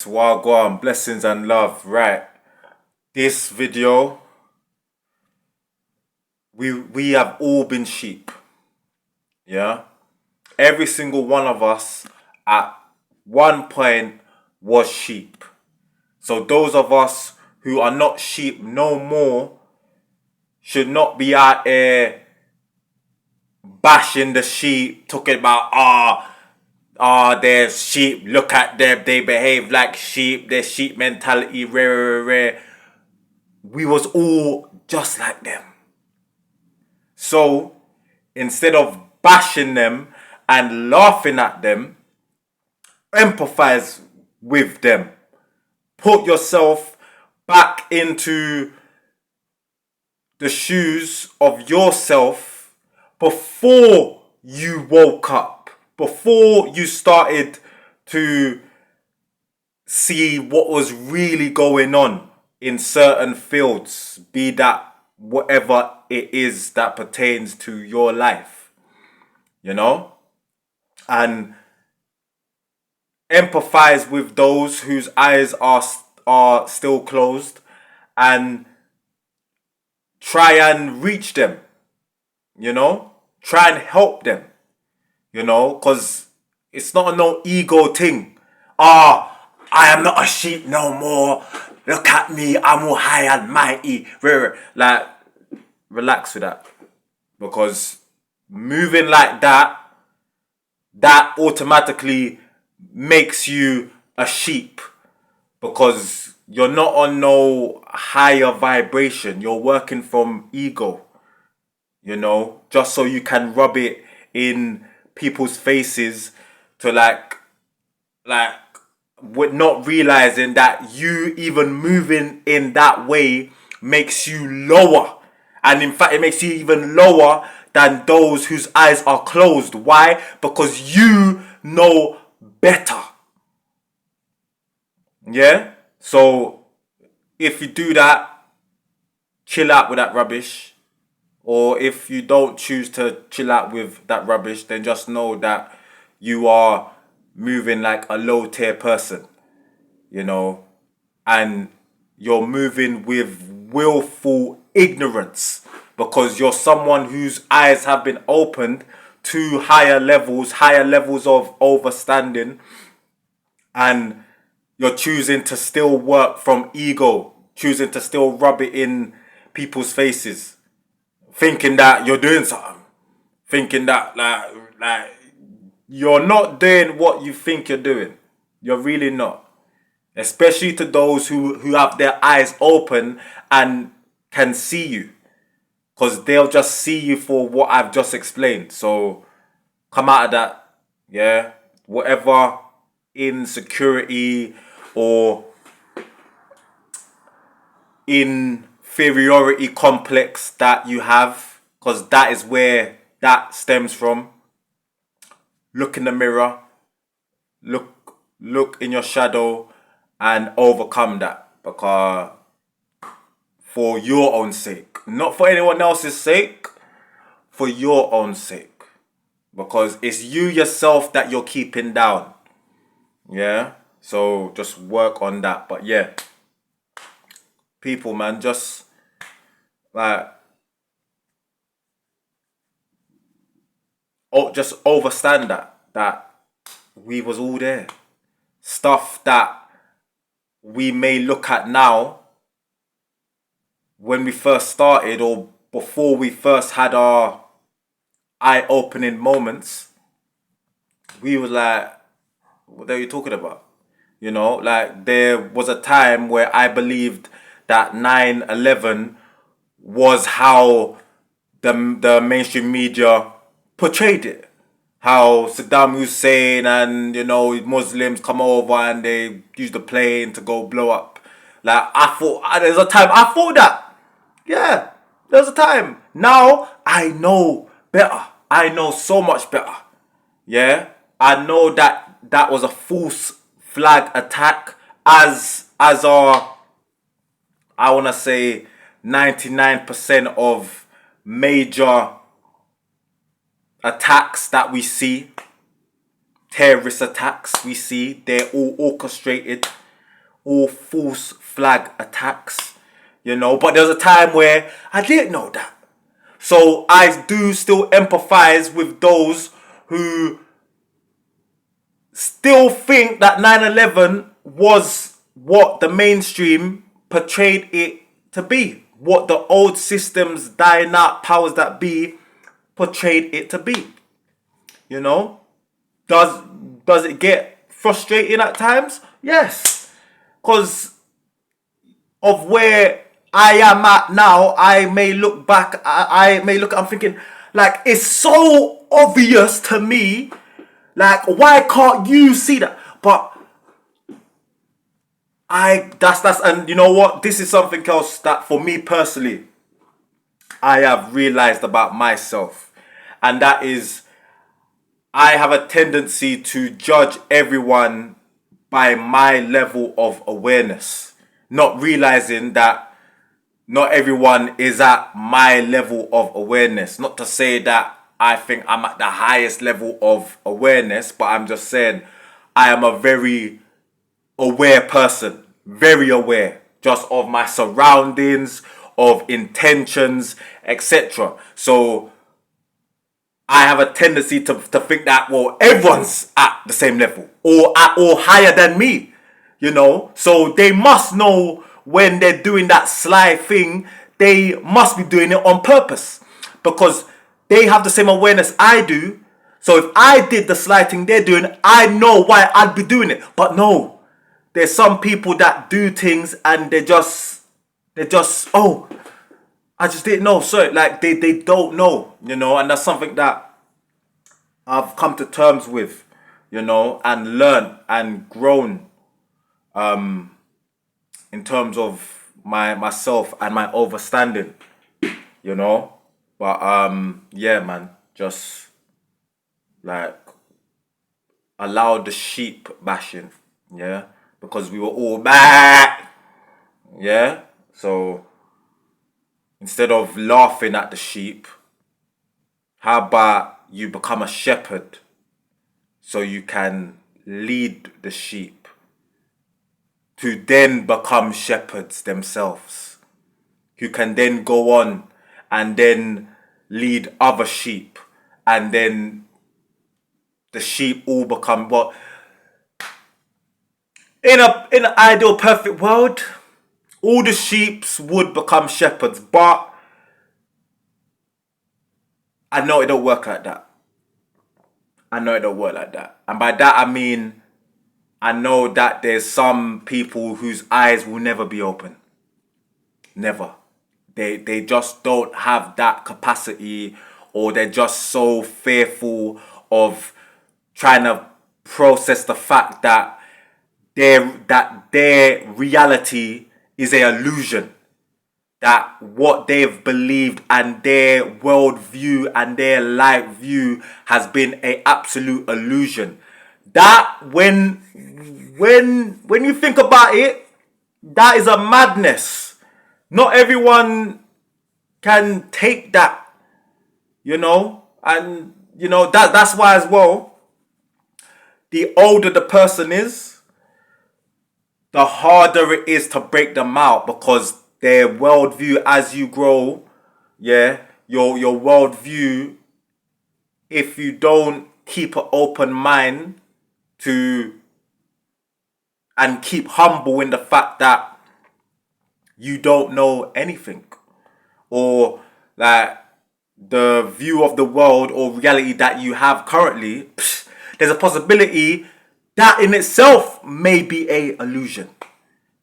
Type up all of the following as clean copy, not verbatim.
Wagwan, blessings and love. Right. This video, we have all been sheep. Yeah. Every single one of us at one point was sheep. So those of us who are not sheep no more should not be out there bashing the sheep, talking about they're sheep, look at them, they behave like sheep, their sheep mentality, rare, rare, rare. We was all just like them. So instead of bashing them and laughing at them, empathize with them. Put yourself back into the shoes of yourself before you woke up, before you started to see what was really going on in certain fields, be that whatever it is that pertains to your life, you know? And empathize with those whose eyes are still closed and try and reach them, you know? Try and help them, you know? Because it's not a no ego thing. I am not a sheep no more. Look at me, I'm all high and mighty. Like, relax with that. Because moving like that automatically makes you a sheep. Because you're not on no higher vibration. You're working from ego. You know, just so you can rub it in people's faces to like with not realizing that you even moving in that way makes you lower. And in fact, it makes you even lower than those whose eyes are closed. Why? Because you know better. Yeah? So if you do that, chill out with that rubbish. Or if you don't choose to chill out with that rubbish, then just know that you are moving like a low tier person, you know, and you're moving with willful ignorance because you're someone whose eyes have been opened to higher levels of overstanding, and you're choosing to still work from ego, choosing to still rub it in people's faces, thinking that you're doing something, thinking that like you're not doing what you think you're doing. You're really not. Especially to those who have their eyes open and can see you. Because they'll just see you for what I've just explained. So come out of that. Yeah. Whatever insecurity or inferiority complex that you have, because that is where that stems from. Look in the mirror, look in your shadow and overcome that, because for your own sake, not for anyone else's sake, for your own sake, because it's you yourself that you're keeping down. Yeah, so just work on that. But yeah, people, man, just like just overstand that we was all there. Stuff that we may look at now, when we first started or before we first had our eye-opening moments, we were like, what are you talking about? You know, like there was a time where I believed that 9/11 was how the mainstream media portrayed it. How Saddam Hussein and, you know, Muslims come over and they use the plane to go blow up. Like, I thought, there's a time I thought that. Yeah, there was a time. Now I know better. I know so much better. Yeah, I know that that was a false flag attack, as are, I wanna say, 99% of major attacks that we see, terrorist attacks we see, they're all orchestrated. all false flag attacks, you know. But there was a time where I didn't know that. So I do still empathize with those who still think that 9/11 was what the mainstream portrayed it to be. What the old systems, dying out powers that be, portrayed it to be. You know? Does it get frustrating at times? Yes. Because of where I am at now, I may look back, I may look, I'm thinking, like, it's so obvious to me. Like, why can't you see that? But that's, and you know what? This is something else that for me personally, I have realized about myself. And that is, I have a tendency to judge everyone by my level of awareness, not realizing that not everyone is at my level of awareness. Not to say that I think I'm at the highest level of awareness, but I'm just saying I am a very aware person, very aware just of my surroundings, of intentions, etc. So I have a tendency to think that, well, everyone's at the same level or higher than me, you know. So they must know when they're doing that sly thing, they must be doing it on purpose because they have the same awareness I do. So if I did the sly thing they're doing, I know why I'd be doing it. But no, there's some people that do things and they're just, oh, I just didn't know. So like they don't know, you know, and that's something that I've come to terms with, you know, and learned and grown in terms of myself and my understanding, you know. But yeah, man, just like allow the sheep bashing, yeah, because we were all back, yeah. So instead of laughing at the sheep, how about you become a shepherd so you can lead the sheep to then become shepherds themselves, who can then go on and then lead other sheep, and then the sheep all become what? In an ideal perfect world, all the sheeps would become shepherds, but I know it don't work like that. I know it don't work like that. And by that I mean I know that there's some people whose eyes will never be open. Never. They just don't have that capacity, or they're just so fearful of trying to process the fact that their reality is an illusion. That what they've believed and their worldview and their life view has been an absolute illusion. That when you think about it, that is a madness. Not everyone can take that, you know, and you know that's why as well. The older the person is, the harder it is to break them out because their worldview as you grow, yeah, your worldview, if you don't keep an open mind to and keep humble in the fact that you don't know anything, or like the view of the world or reality that you have currently, there's a possibility that in itself may be a illusion.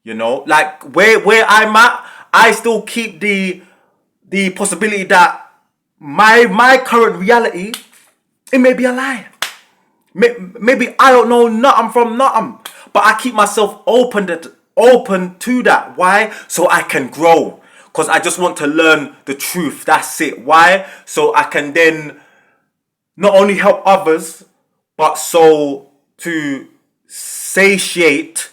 You know, like where I'm at, I still keep the possibility that my current reality, it may be a lie. Maybe I don't know nothing from nothing, but I keep myself open to that. Why? So I can grow. Because I just want to learn the truth. That's it. Why? So I can then not only help others, but so to satiate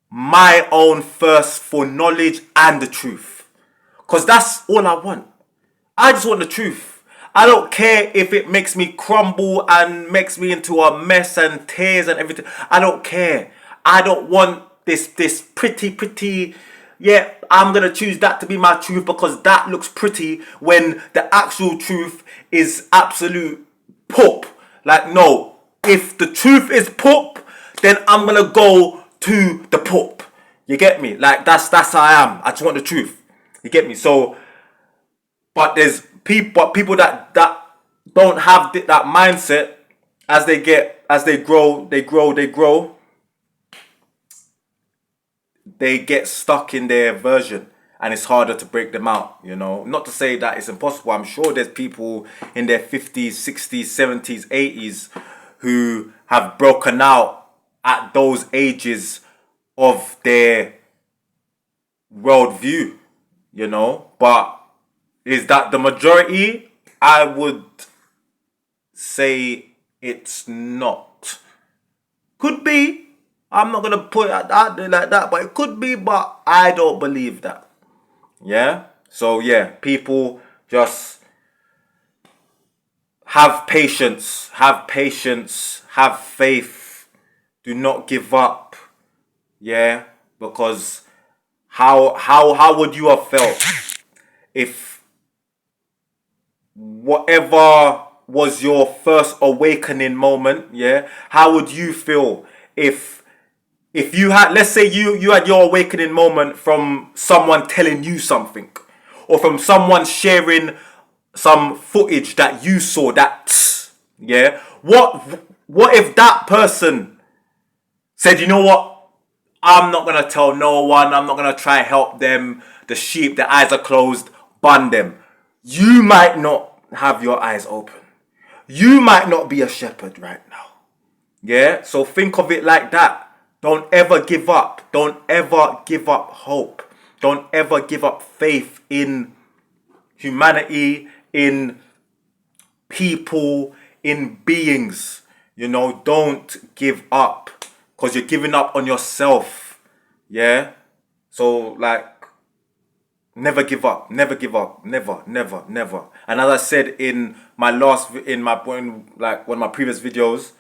my own thirst for knowledge and the truth. Because that's all I want. I just want the truth. I don't care if it makes me crumble and makes me into a mess and tears and everything. I don't care. I don't want this pretty. Yeah, I'm gonna choose that to be my truth because that looks pretty when the actual truth is absolute poop. Like, no, if the truth is poop, then I'm gonna go to the poop. You get me? Like, that's how I am. I just want the truth. You get me? So, but there's people that don't have that mindset. As they grow, they get stuck in their version, and it's harder to break them out. Not to say that it's impossible. I'm sure there's people in their 50s, 60s, 70s, 80s who have broken out at those ages of their worldview. But is that the majority? I would say it's not. Could be. I'm not gonna put it out there like that, but it could be. But I don't believe that. Yeah. So yeah, people just have patience. Have patience. Have faith. Do not give up. Yeah, because how would you have felt if whatever was your first awakening moment? Yeah, how would you feel if you had, let's say you had your awakening moment from someone telling you something, or from someone sharing some footage that you saw, yeah, what if that person said, you know what, I'm not gonna tell no one, I'm not gonna try help them, the sheep, the eyes are closed, bun them. You might not have your eyes open. You might not be a shepherd right now. Yeah? So think of it like that. Don't ever give up. Don't ever give up hope. Don't ever give up faith in humanity, in people, in beings. Don't give up, because you're giving up on yourself. Yeah? So, like, never give up. Never give up. Never, never, never. And as I said in one of my previous videos,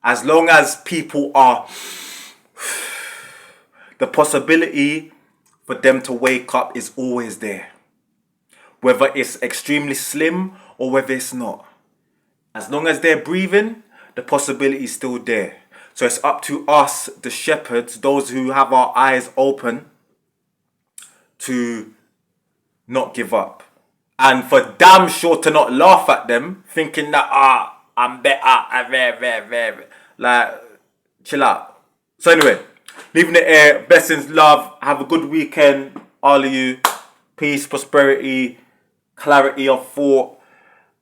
as long as people are, the possibility for them to wake up is always there. Whether it's extremely slim or whether it's not. As long as they're breathing, the possibility is still there. So it's up to us, the shepherds, those who have our eyes open, to not give up. And for damn sure to not laugh at them, thinking that, I'm better, I'm very. Like, chill out. So anyway, leaving it here. Blessings, love. Have a good weekend, all of you. Peace, prosperity, clarity of thought,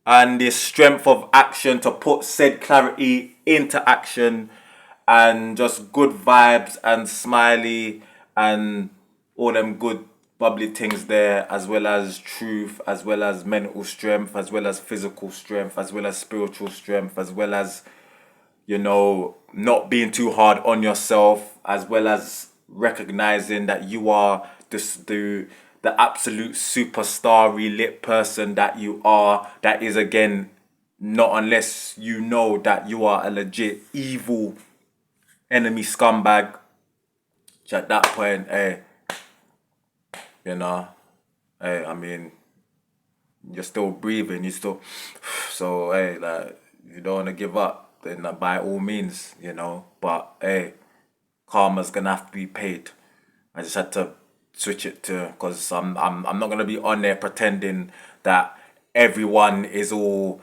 and the strength of action to put said clarity into action, and just good vibes and smiley and all them good bubbly things there, as well as truth, as well as mental strength, as well as physical strength, as well as spiritual strength, as well as not being too hard on yourself, as well as recognizing that you are the absolute superstar lit person that you are. That is, again, not unless you know that you are a legit evil enemy scumbag. At that point, hey, I mean, you're still breathing, so hey, like, if you don't want to give up, then by all means, but hey, karma's gonna have to be paid. I just had to switch it to, because I'm not gonna be on there pretending that everyone is all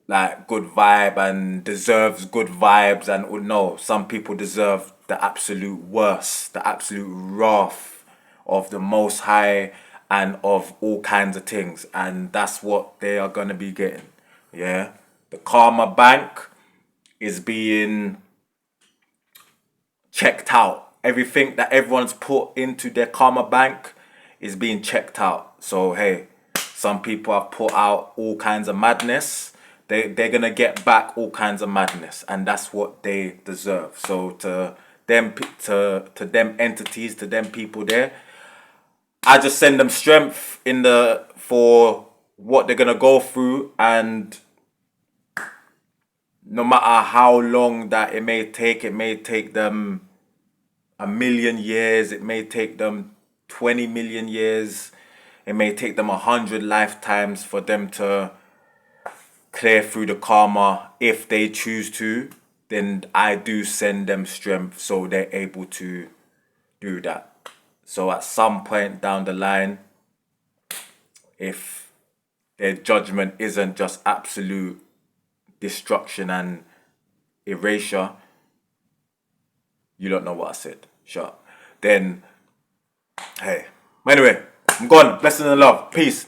like good vibe and deserves good vibes, and no, some people deserve the absolute worst, the absolute wrath of the Most High and of all kinds of things, and that's what they are gonna be getting. Yeah, the karma bank is being checked out. Everything that everyone's put into their karma bank is being checked out. So hey, some people have put out all kinds of madness. They're gonna get back all kinds of madness, and that's what they deserve. So to them entities, to them people there, I just send them strength for what they're gonna go through, and no matter how long that it may take them 1,000,000 years. It may take them 20 million years. It may take them 100 lifetimes for them to clear through the karma. If they choose to, then I do send them strength so they're able to do that. So at some point down the line, if their judgment isn't just absolute destruction and erasure, you don't know what I said. Shut up. Then, hey. Anyway, I'm gone. Blessing and love. Peace.